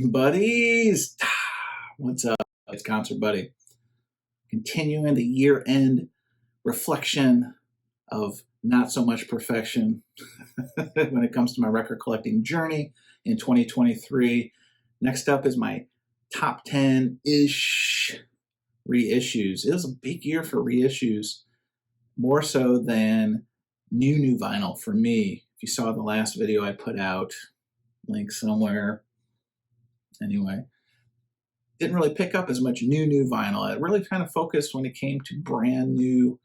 Buddies, what's up? It's Concert Buddy. Continuing the year-end reflection of not so much perfection when it comes to my record collecting journey in 2023. Next up is my top 10-ish reissues. It was a big year for reissues, more so than new vinyl for me. If you saw the last video I put out, link somewhere. Anyway, didn't really pick up as much new vinyl. It really kind of focused when it came to brand new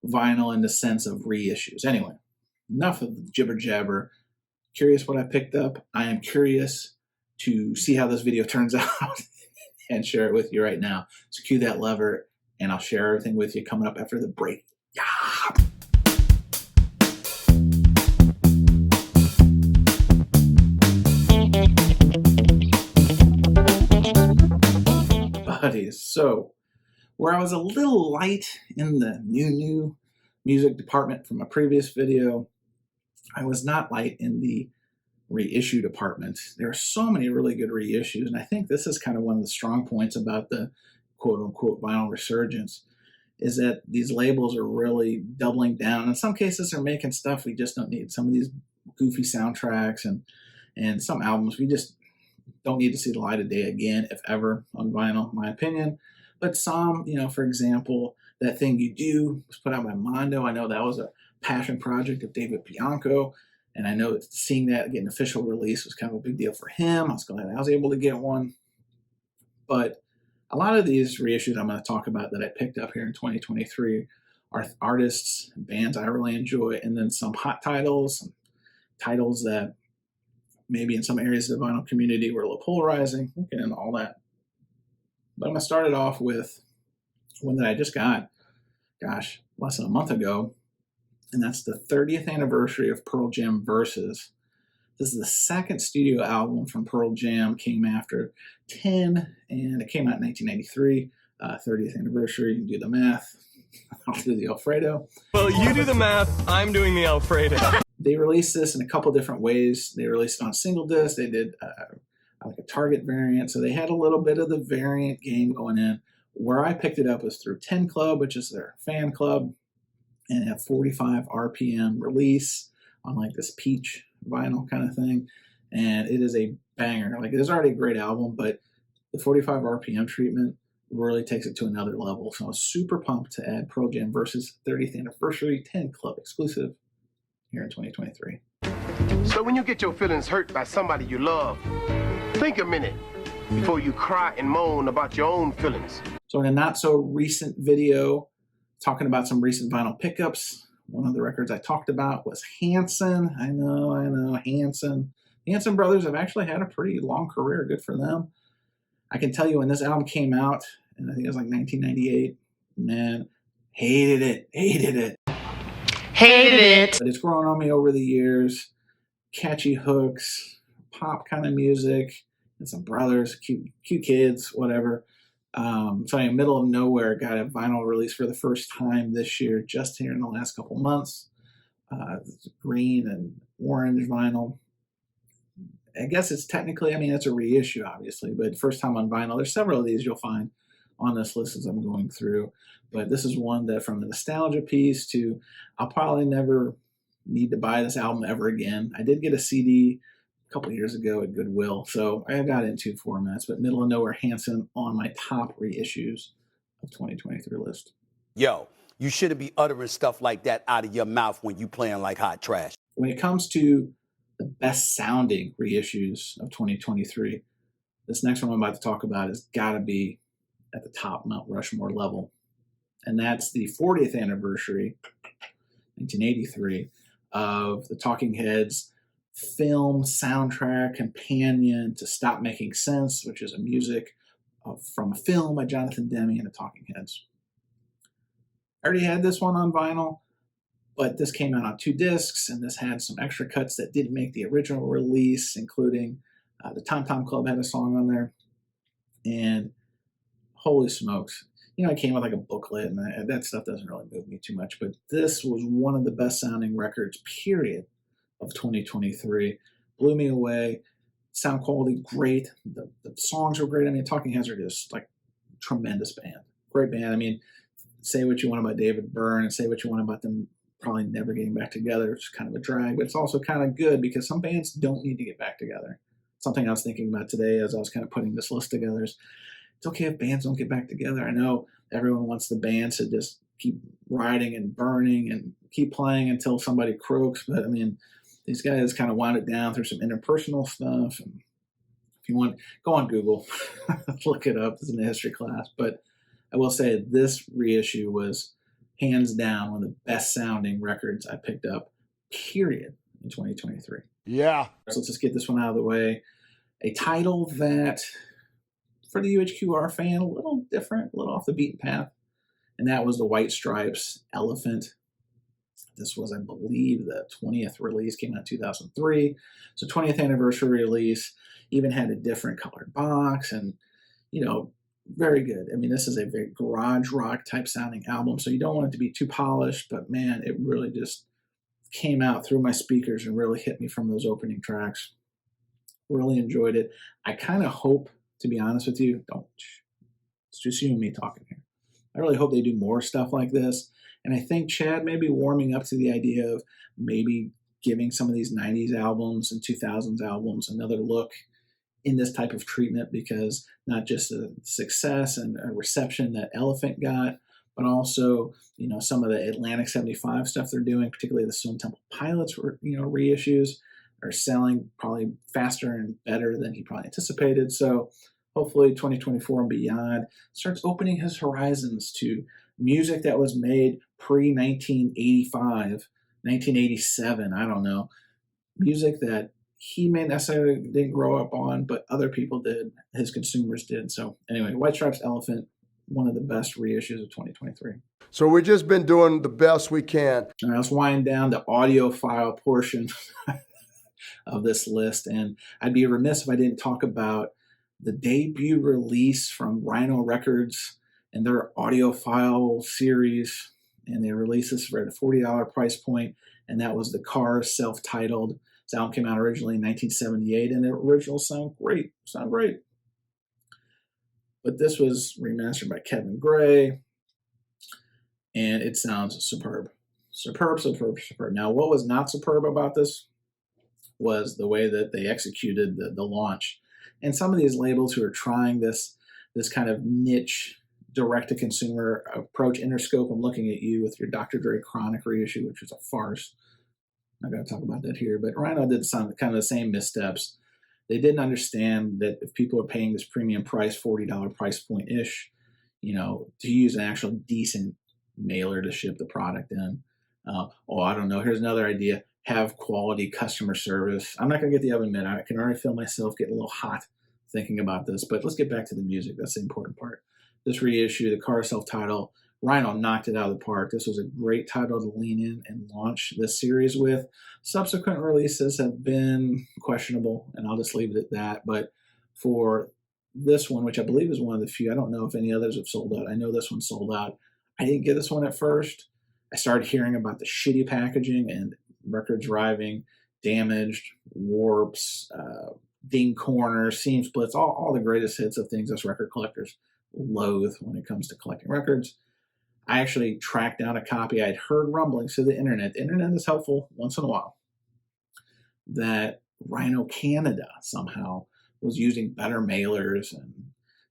vinyl in the sense of reissues. Anyway, enough of the jibber jabber. Curious what I picked up. I am curious to see how this video turns out and share it with you right now. So cue that lever and I'll share everything with you coming up after the break. Yeah. So, where I was a little light in the new music department from a previous video, I was not light in the reissue department. There are so many really good reissues, and I think this is kind of one of the strong points about the quote-unquote vinyl resurgence, is that these labels are really doubling down. In some cases, they're making stuff we just don't need. Some of these goofy soundtracks and some albums we just don't need to see the light of day again, if ever, on vinyl, in my opinion. But some, for example, That Thing You Do was put out by Mondo. I know that was a passion project of David Bianco, and I know that seeing that get an official release was kind of a big deal for him. I was glad I was able to get one. But a lot of these reissues I'm going to talk about that I picked up here in 2023 are artists and bands I really enjoy, and then some hot titles, some titles that maybe in some areas of the vinyl community were a little polarizing. We'll get into all that. But I'm going to start it off with one that I just got, less than a month ago, and that's the 30th anniversary of Pearl Jam Versus. This is the second studio album from Pearl Jam, came after 10, and it came out in 1993, 30th anniversary. You can do the math. I'll do the Alfredo. Well, you do the math, I'm doing the Alfredo. They released this in a couple different ways. They released it on single disc. They did like a Target variant. So they had a little bit of the variant game going in. Where I picked it up was through 10 Club, which is their fan club, and at 45 RPM release on like this peach vinyl kind of thing. And it is a banger. Like, it is already a great album, but the 45 RPM treatment really takes it to another level. So I was super pumped to add Pearl Jam Versus 30th Anniversary 10 Club exclusive here in 2023. So when you get your feelings hurt by somebody you love, think a minute before you cry and moan about your own feelings. So in a not so recent video, talking about some recent vinyl pickups, one of the records I talked about was Hanson. I know, Hanson. The Hanson brothers have actually had a pretty long career. Good for them. I can tell you when this album came out, and I think it was like 1998, man, hated it. But it's grown on me over the years. Catchy hooks, pop kind of music, and some brothers, cute kids, whatever. So in the middle of nowhere, got a vinyl release for the first time this year, just here in the last couple months. Green and orange vinyl. I guess it's technically, it's a reissue, obviously, but first time on vinyl. There's several of these you'll find on this list as I'm going through. But this is one that, from the nostalgia piece to, I'll probably never need to buy this album ever again. I did get a CD a couple years ago at Goodwill, so I got in 2 formats, but Middle of Nowhere Hanson on my top reissues of 2023 list. Yo, you shouldn't be uttering stuff like that out of your mouth when you playing like hot trash. When it comes to the best sounding reissues of 2023, this next one I'm about to talk about has got to be at the top Mount Rushmore level. And that's the 40th anniversary, 1983, of the Talking Heads film soundtrack companion to Stop Making Sense, which is a music from a film by Jonathan Demme and the Talking Heads. I already had this one on vinyl, but this came out on 2 discs, and this had some extra cuts that didn't make the original release, including the Tom Tom Club had a song on there. And holy smokes, it came with like a booklet, and that stuff doesn't really move me too much. But this was one of the best sounding records, period, of 2023. Blew me away. sound quality, great. The songs are great. I mean, Talking Heads are just like tremendous band. Great band. I mean, say what you want about David Byrne and say what you want about them probably never getting back together. It's kind of a drag, but it's also kind of good because some bands don't need to get back together. Something I was thinking about today as I was kind of putting this list together is it's okay if bands don't get back together. I know everyone wants the bands to just keep riding and burning and keep playing until somebody croaks, but I mean, these guys kind of wound it down through some interpersonal stuff. And if you want, go on Google, look it up. It's in the history class. But I will say this reissue was hands down one of the best sounding records I picked up, period, in 2023. Yeah. So let's just get this one out of the way. A title that, for the UHQR fan, a little different, a little off the beaten path. And that was the White Stripes' Elephant. This was, I believe, the 20th release, came out in 2003. So 20th anniversary release, even had a different colored box and, you know, very good. I mean, this is a very garage rock type sounding album, so you don't want it to be too polished, but man, it really just came out through my speakers and really hit me from those opening tracks. Really enjoyed it. I kind of hope, to be honest with you, it's just you and me talking here. I really hope they do more stuff like this. And I think Chad may be warming up to the idea of maybe giving some of these 90s albums and 2000s albums another look in this type of treatment, because not just the success and reception that Elephant got, but also, you know, some of the Atlantic 75 stuff they're doing, particularly the Stone Temple Pilots, reissues are selling probably faster and better than he probably anticipated. So hopefully 2024 and beyond starts opening his horizons to music that was made pre-1985, 1987, I don't know. Music that he may necessarily didn't grow up on, but other people did, his consumers did. So anyway, White Stripes Elephant, one of the best reissues of 2023. So we've just been doing the best we can. All right, let's wind down the audiophile portion of this list. And I'd be remiss if I didn't talk about the debut release from Rhino Records and their audiophile series. And they released this at a $40 price point, and that was the Cars self-titled. This album came out originally in 1978, and the originals sound great. But this was remastered by Kevin Gray, and it sounds superb. Superb. Now, what was not superb about this was the way that they executed the launch. And some of these labels who are trying this kind of niche direct-to-consumer approach, Interscope, I'm looking at you with your Dr. Dre Chronic reissue, which was a farce. I'm not going to talk about that here, but Rhino did some kind of the same missteps. They didn't understand that if people are paying this premium price, $40 price point-ish, you know, to use an actual decent mailer to ship the product in. I don't know. Here's another idea. Have quality customer service. I'm not going to get the oven mitt. I can already feel myself getting a little hot thinking about this, but let's get back to the music. That's the important part. This reissue, the Car self-title, Rhino knocked it out of the park. This was a great title to lean in and launch this series with. Subsequent releases have been questionable, and I'll just leave it at that. But for this one, which I believe is one of the few, I don't know if any others have sold out. I know this one sold out. I didn't get this one at first. I started hearing about the shitty packaging and records arriving damaged, warps, ding corners, seam splits, all the greatest hits of things us record collectors loathe when it comes to collecting records. I actually tracked down a copy. I'd heard rumblings through the internet. The internet is helpful once in a while. That Rhino Canada somehow was using better mailers, and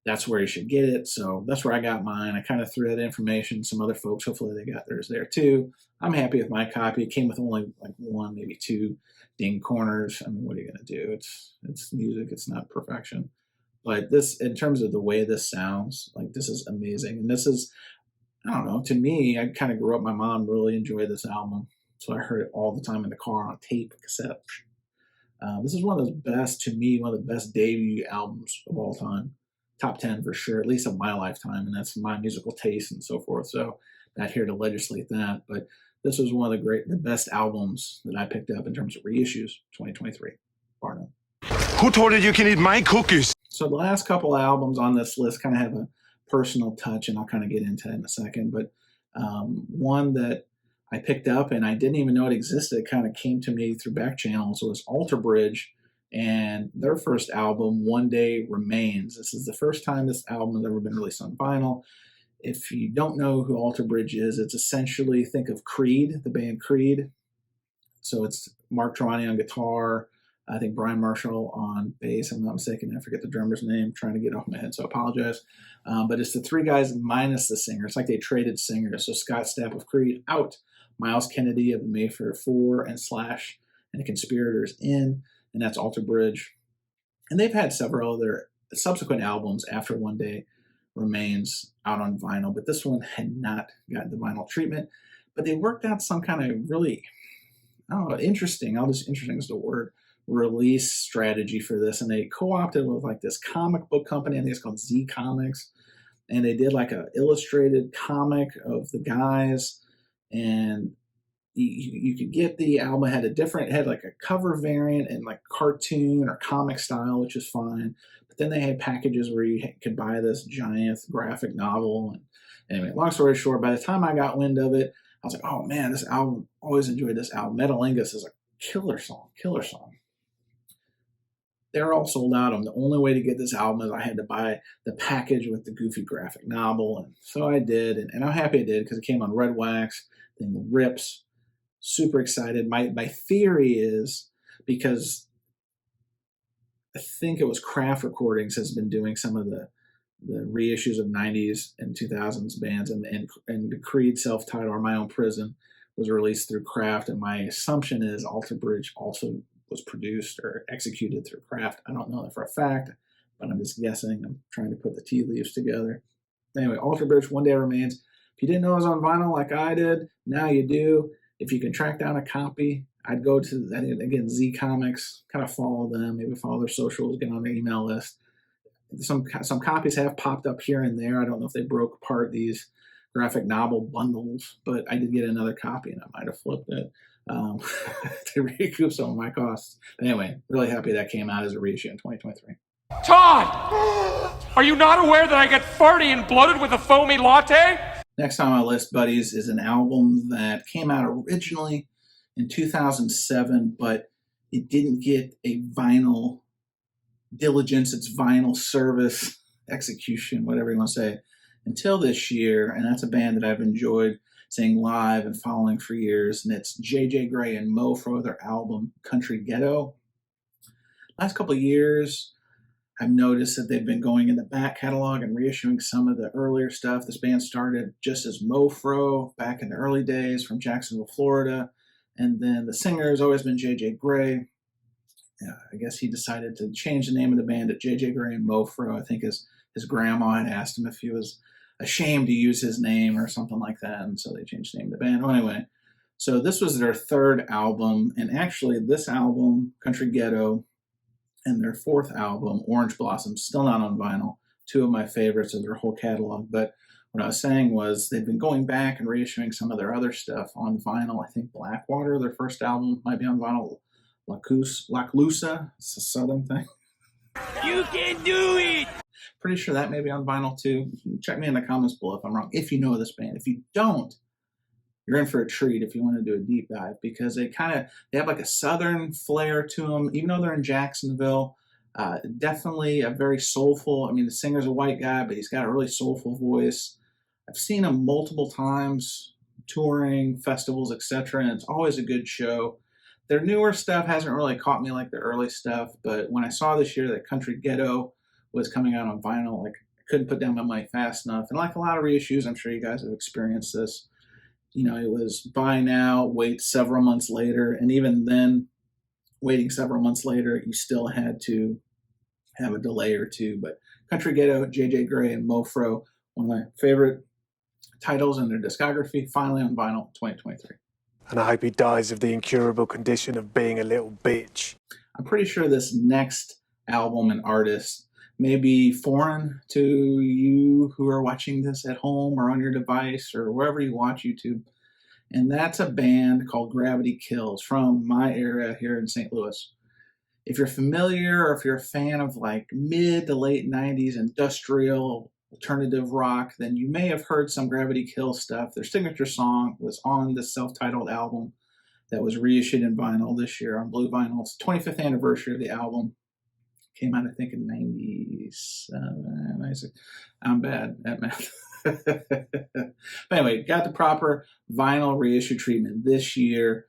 that's where you should get it. So that's where I got mine. I kind of threw that information. Some other folks, hopefully they got theirs there too. I'm happy with my copy. It came with only like one, maybe two ding corners. I mean, what are you going to do? It's music. It's not perfection. But this, in terms of the way this sounds, like this is amazing. And this is, I don't know, to me, I kind of grew up, my mom really enjoyed this album. So I heard it all the time in the car on tape, cassette. This is one of those best, to me, one of the best debut albums of all time. Top 10 for sure, at least of my lifetime. And that's my musical taste and so forth. So not here to legislate that. But this was one of the best albums that I picked up in terms of reissues, 2023. Bar none. Who told you you can eat my cookies? So the last couple albums on this list kind of have a personal touch, and I'll kind of get into it in a second. But one that I picked up and I didn't even know it existed, it kind of came to me through back channels, was Alter Bridge, And their first album, One Day Remains. This is the first time this album has ever been released on vinyl. If you don't know who Alter Bridge is, it's essentially, think of Creed, the band Creed. So it's Mark Tremonti on guitar, I think Brian Marshall on bass, I'm not mistaken. I forget the drummer's name. I'm trying to get it off my head, so I apologize. But it's the three guys minus the singer. It's like they traded singers. So Scott Stapp of Creed out, Miles Kennedy of the Mayfair 4 and Slash and the Conspirators in, and that's Alter Bridge. And they've had several other subsequent albums after One Day Remains out on vinyl, but this one had not gotten the vinyl treatment. But they worked out some kind of really, I don't know, interesting is the word, release strategy for this. And they co-opted with like this comic book company, I think it's called Z Comics. And they did like an illustrated comic of the guys. And you could get the album, had like a cover variant and like cartoon or comic style, which is fine. But then they had packages where you could buy this giant graphic novel. And anyway, long story short, by the time I got wind of it, I was like, oh man, this album, always enjoyed this album. Metalingus is a killer song. They're all sold out. The only way to get this album is I had to buy the package with the goofy graphic novel. And so I did. And I'm happy I did because it came on red wax. Thing rips. Super excited. My theory is because I think it was Craft Recordings has been doing some of the reissues of 90s and 2000s bands, and the Creed self-titled or My Own Prison was released through Craft, and my assumption is Alter Bridge also was produced or executed through Craft. I don't know that for a fact, but I'm just guessing. I'm trying to put the tea leaves together. Anyway, Alter Bridge, One Day Remains. If you didn't know it was on vinyl like I did, now you do. If you can track down a copy, I'd go to, again, Z Comics, kind of follow them, maybe follow their socials, get on their email list. Some copies have popped up here and there. I don't know if they broke apart these graphic novel bundles, but I did get another copy and I might have flipped it to recoup some of my costs. But anyway, really happy that came out as a reissue in 2023. Todd! Are you not aware that I get farty and bloated with a foamy latte? Next on my list, buddies, is an album that came out originally in 2007, but it didn't get a vinyl diligence, its vinyl service, execution, whatever you want to say, until this year. And that's a band that I've enjoyed seeing live and following for years. And it's J.J. Grey and Mo for their album, Country Ghetto. Last couple of years, I've noticed that they've been going in the back catalog and reissuing some of the earlier stuff. This band started just as Mofro back in the early days from Jacksonville, Florida. And then the singer has always been J.J. Grey. I guess he decided to change the name of the band to J.J. Grey and Mofro. I think his grandma had asked him if he was ashamed to use his name or something like that. And so they changed the name of the band. Well, anyway, so this was their third album. And actually this album, Country Ghetto, and their fourth album, Orange Blossom, still not on vinyl. Two of my favorites of their whole catalog. But what I was saying was they've been going back and reissuing some of their other stuff on vinyl. I think Blackwater, their first album, might be on vinyl. Laclusa, it's a southern thing. You can do it! Pretty sure that may be on vinyl too. Check me in the comments below if I'm wrong, if you know this band. If you don't, you're in for a treat if you want to do a deep dive, because they have like a southern flair to them, even though they're in Jacksonville. Definitely a very soulful, I mean, the singer's a white guy, but he's got a really soulful voice. I've seen him multiple times touring, festivals, etc., and it's always a good show. Their newer stuff hasn't really caught me like the early stuff, but when I saw this year that Country Ghetto was coming out on vinyl, like I couldn't put down my money fast enough. And like a lot of reissues, I'm sure you guys have experienced this. You know, it was buy now, wait several months later, and even then, waiting several months later, you still had to have a delay or two. But Country Ghetto, J.J. Grey, and Mofro, one of my favorite titles in their discography, finally on vinyl, 2023. And I hope he dies of the incurable condition of being a little bitch. I'm pretty sure this next album and artist may be foreign to you who are watching this at home or on your device or wherever you watch YouTube. And that's a band called Gravity Kills from my area here in St. Louis. If you're familiar or if you're a fan of like mid to late 90s industrial alternative rock, then you may have heard some Gravity Kills stuff. Their signature song was on the self-titled album that was reissued in vinyl this year on blue vinyl. It's the 25th anniversary of the album. Came out, I think, in 97. I'm bad at math. But anyway, got the proper vinyl reissue treatment this year.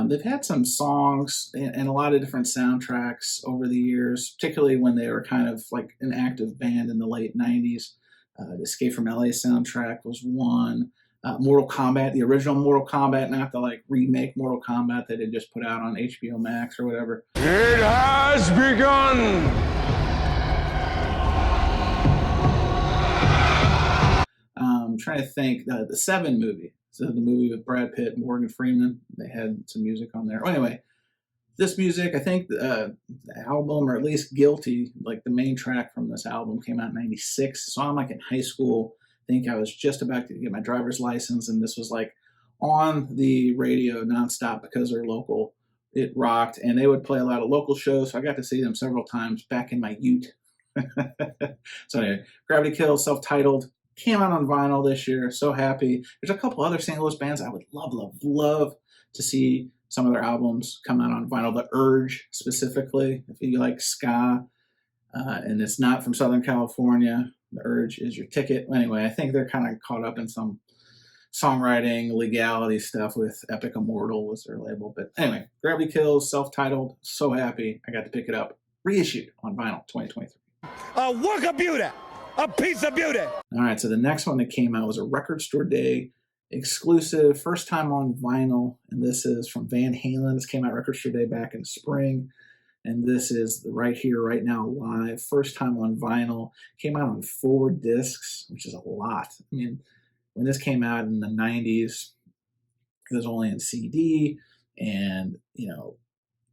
They've had some songs and a lot of different soundtracks over the years, particularly when they were kind of like an active band in the late 90s. The Escape from LA soundtrack was one. Mortal Kombat, the original Mortal Kombat, not the like remake Mortal Kombat that they just put out on HBO Max or whatever. It has begun! I'm trying to think, the Seven movie. So the movie with Brad Pitt and Morgan Freeman, they had some music on there. Anyway, this music, I think the album, or at least Guilty, like the main track from this album, came out in 96. So I'm like in high school. I think I was just about to get my driver's license, and this was like on the radio nonstop because they're local. It rocked, and they would play a lot of local shows, so I got to see them several times back in my ute. So anyway, Gravity Kills, self-titled, came out on vinyl this year. So happy. There's a couple other St. Louis bands I would love to see some of their albums come out on vinyl. The Urge, specifically, if you like ska, and it's not from Southern California, The Urge is your ticket. Anyway, I think they're kind of caught up in some songwriting legality stuff with Epic Immortal was their label. But anyway, Gravity Kills, self-titled, so happy I got to pick it up. Reissued on vinyl 2023. A work of beauty, a piece of beauty. All right, so the next one that came out was a Record Store Day exclusive, first time on vinyl, and this is from Van Halen. This came out Record Store Day back in spring, and this is the Right Here, Right Now live, first time on vinyl. Came out on 4 discs, which is a lot. I mean, when this came out in the 90s, it was only in CD, and, you know,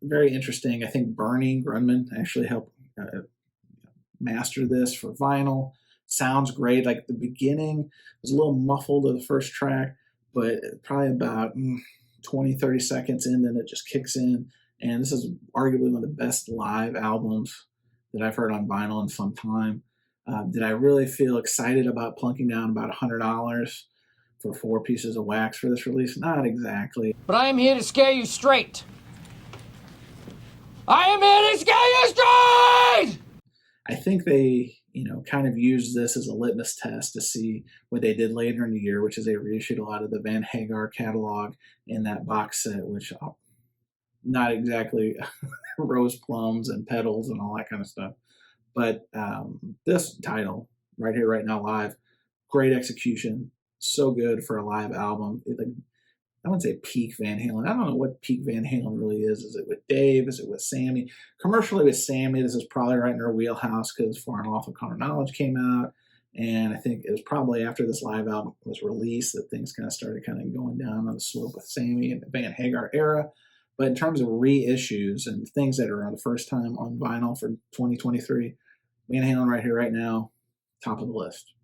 very interesting. I think Bernie Grunman actually helped master this for vinyl. Sounds great. Like the beginning was a little muffled of the first track, but probably about 20, 30 seconds in, then it just kicks in. And this is arguably one of the best live albums that I've heard on vinyl in some time. Did I really feel excited about plunking down about $100 for 4 pieces of wax for this release? Not exactly. But I am here to scare you straight. I am here to scare you straight! I think they, kind of used this as a litmus test to see what they did later in the year, which is they reissued a lot of the Van Hagar catalog in that box set, which not exactly rose plums and petals and all that kind of stuff. But this title, Right Here, Right Now Live, great execution, so good for a live album. I wouldn't say peak Van Halen. I don't know what peak Van Halen really is. Is it with Dave? Is it with Sammy? Commercially with Sammy, this is probably right in our wheelhouse because Far and Awful Common Knowledge came out. And I think it was probably after this live album was released that things kind of started kind of going down on the slope with Sammy and the Van Hagar era. But in terms of reissues and things that are on the first time on vinyl for 2023, Van Halen Right Here, Right Now, top of the list.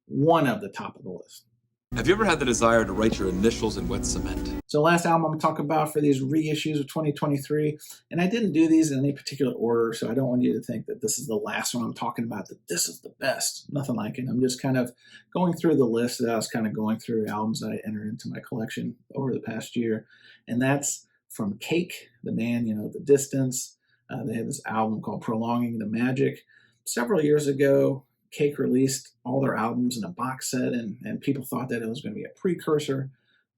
One of the top of the list. Have you ever had the desire to write your initials in wet cement? So last album I'm going to talk about for these reissues of 2023, and I didn't do these in any particular order, so I don't want you to think that this is the last one I'm talking about, that this is the best. Nothing like it. I'm just kind of going through the list that I was kind of going through, albums that I entered into my collection over the past year, and that's from Cake, the band, The Distance. They had this album called Prolonging the Magic. Several years ago, Cake released all their albums in a box set, and people thought that it was going to be a precursor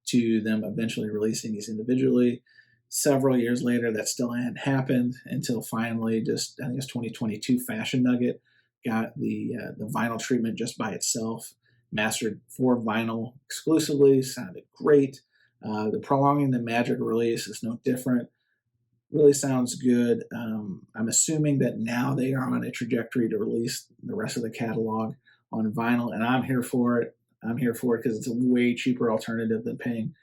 to them eventually releasing these individually. Several years later, that still hadn't happened until finally, I think it's 2022, Fashion Nugget got the vinyl treatment just by itself, mastered for vinyl exclusively, sounded great. The Prolonging the Magic release is no different. Really sounds good. I'm assuming that now they are on a trajectory to release the rest of the catalog on vinyl, and I'm here for it. I'm here for it because it's a way cheaper alternative than paying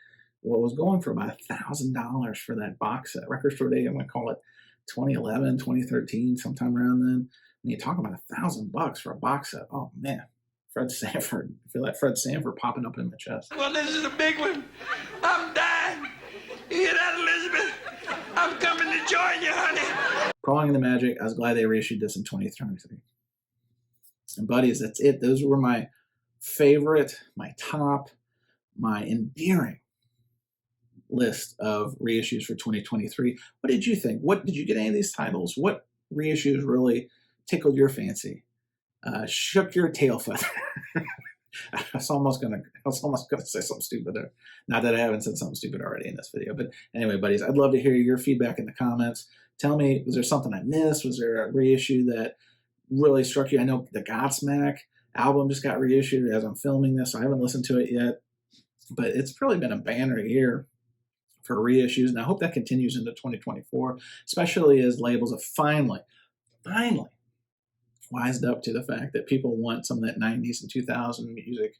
what was going for about $1,000 for that box set. Record Store Day, I'm going to call it 2011, 2013, sometime around then. I mean, you talk about $1,000 for a box set. Oh, man. Fred Sanford. I feel like Fred Sanford popping up in my chest. Well, this is a big one. I'm dying. You hear that, Elizabeth? I'm coming to join you, honey. Prolonging the Magic. I was glad they reissued this in 2023. And buddies, that's it. Those were my favorite, my top, my endearing list of reissues for 2023. What did you think? What did you get any of these titles? What reissues really tickled your fancy? Shook your tail feather? I was almost gonna say something stupid there. Not that I haven't said something stupid already in this video, but anyway, buddies, I'd love to hear your feedback in the comments. Tell me, was there something I missed? Was there a reissue that really struck you? I know the Godsmack album just got reissued as I'm filming this, so I haven't listened to it yet, but it's really been a banner year for reissues, and I hope that continues into 2024, especially as labels have finally wised up to the fact that people want some of that 90s and 2000 music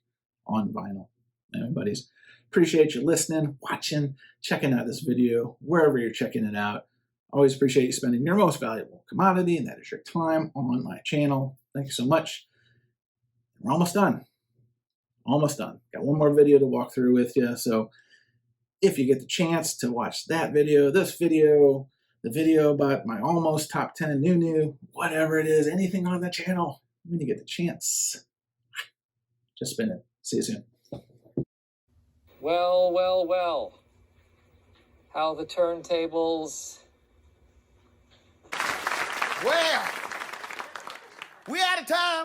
on vinyl. Anyway, buddies, appreciate you listening, watching, checking out this video, wherever you're checking it out. Always appreciate you spending your most valuable commodity, and that is your time on my channel. Thank you so much. We're almost done. Almost done. Got one more video to walk through with you. So if you get the chance to watch that video, this video, the video about my almost top 10 new, whatever it is, anything on the channel, when you get the chance, just spin it. See you soon. Well, well, well. How the turntables. Well, we out of time.